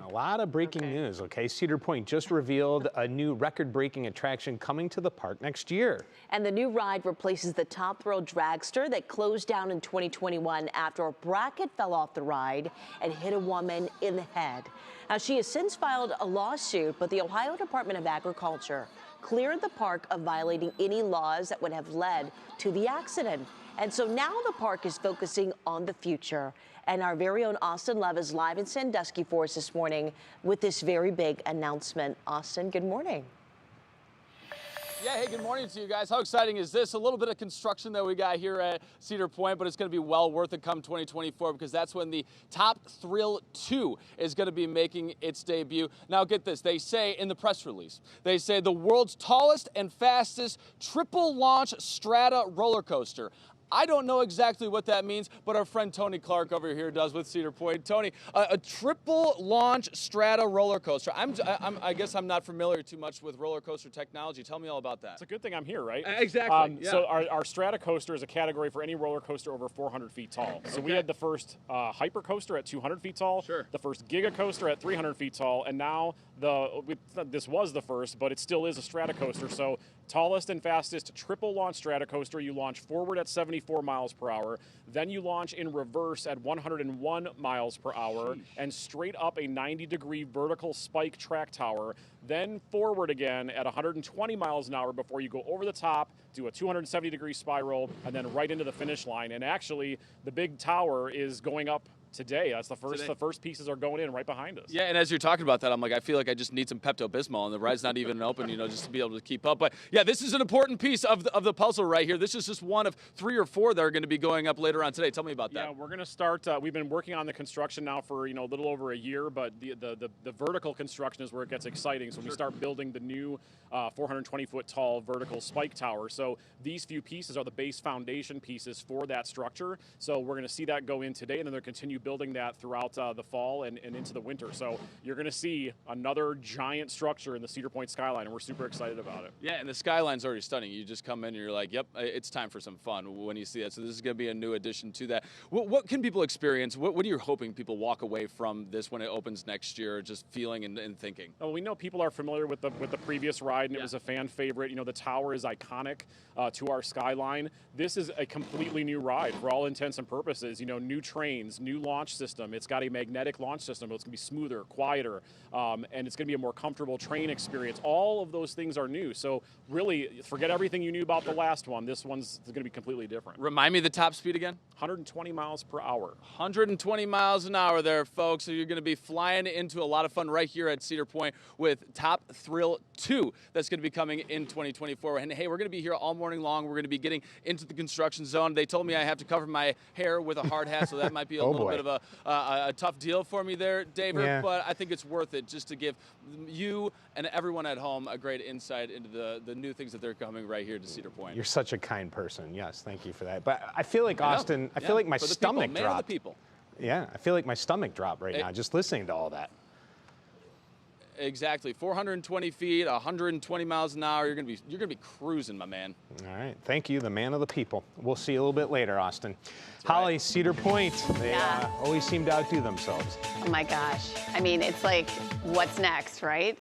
a lot of breaking news, okay? Cedar Point just revealed a new record-breaking attraction coming to the park next year. And the new ride replaces the top Thrill Dragster that closed down in 2021 after a bracket fell off the ride and hit a woman in the head. Now, she has since filed a lawsuit, but the Ohio Department of Agriculture cleared the park of violating any laws that would have led to the accident. And so now the park is focusing on the future. And our very own Austin Love is live in Sandusky for us this morning with this very big announcement. Austin, good morning. Yeah, hey, good morning to you guys. How exciting is this? A little bit of construction that we got here at Cedar Point, but it's going to be well worth it come 2024 because that's when the Top Thrill 2 is going to be making its debut. Now get this, they say in the press release, they say the world's tallest and fastest triple launch strata roller coaster. I don't know exactly what that means, but our friend Tony Clark over here does with Cedar Point. Tony, a triple launch strata roller coaster. I guess I'm not familiar too much with roller coaster technology. Tell me all about that. It's a good thing I'm here, right? Exactly. Yeah. So our strata coaster is a category for any roller coaster over 400 feet tall. So we had the first hyper coaster at 200 feet tall, the first giga coaster at 300 feet tall, and now this was the first, but it still is a strata coaster. So tallest and fastest triple launch strata coaster. You launch forward at 74 miles per hour, then you launch in reverse at 101 miles per hour, and straight up a 90-degree vertical spike track tower, then forward again at 120 miles an hour before you go over the top, do a 270-degree spiral, and then right into the finish line. And actually, the big tower is going up today. That's the first. The first pieces are going in right behind us. Yeah, and as you're talking about that, I'm like, I feel like I just need some Pepto-Bismol, and the ride's not even open, just to be able to keep up. But yeah, this is an important piece of the puzzle right here. This is just one of 3 or 4 that are going to be going up later on today. Tell me about that. Yeah, we're going to start. We've been working on the construction now for a little over a year, but the vertical construction is where it gets exciting. So we start building the new 420-foot tall vertical spike tower. So these few pieces are the base foundation pieces for that structure. So we're going to see that go in today, and then they'll continue building that throughout the fall and into the winter. So you're going to see another giant structure in the Cedar Point skyline, and we're super excited about it. Yeah, and the skyline's already stunning. You just come in and you're like, yep, it's time for some fun when you see that. So this is going to be a new addition to that. What can people experience? What are you hoping people walk away from this when it opens next year, just feeling and thinking? Oh, we know people are familiar with the previous ride, and it was a fan favorite. The tower is iconic to our skyline. This is a completely new ride for all intents and purposes. New trains, new launch system. It's got a magnetic launch system, but it's going to be smoother, quieter, and it's going to be a more comfortable train experience. All of those things are new. So really, forget everything you knew about the last one. This one's going to be completely different. Remind me the top speed again? 120 miles per hour. 120 miles an hour there, folks. So you're going to be flying into a lot of fun right here at Cedar Point with Top Thrill 2 that's going to be coming in 2024. And hey, we're going to be here all morning long. We're going to be getting into the construction zone. They told me I have to cover my hair with a hard hat, so that might be a little bit of a tough deal for me there, David, but I think it's worth it just to give you and everyone at home a great insight into the new things that they're coming right here to Cedar Point. You're such a kind person. Yes, thank you for that. But I feel like, Austin, I feel like my stomach dropped. Man of the people. Yeah, I feel like my stomach dropped right now just listening to all that. Exactly, 420 feet, 120 miles an hour. You're gonna be cruising, my man. All right, thank you, the man of the people. We'll see you a little bit later, Austin. Holly, Cedar Point, they always seem to outdo themselves. Oh my gosh, I mean, it's like, what's next, right?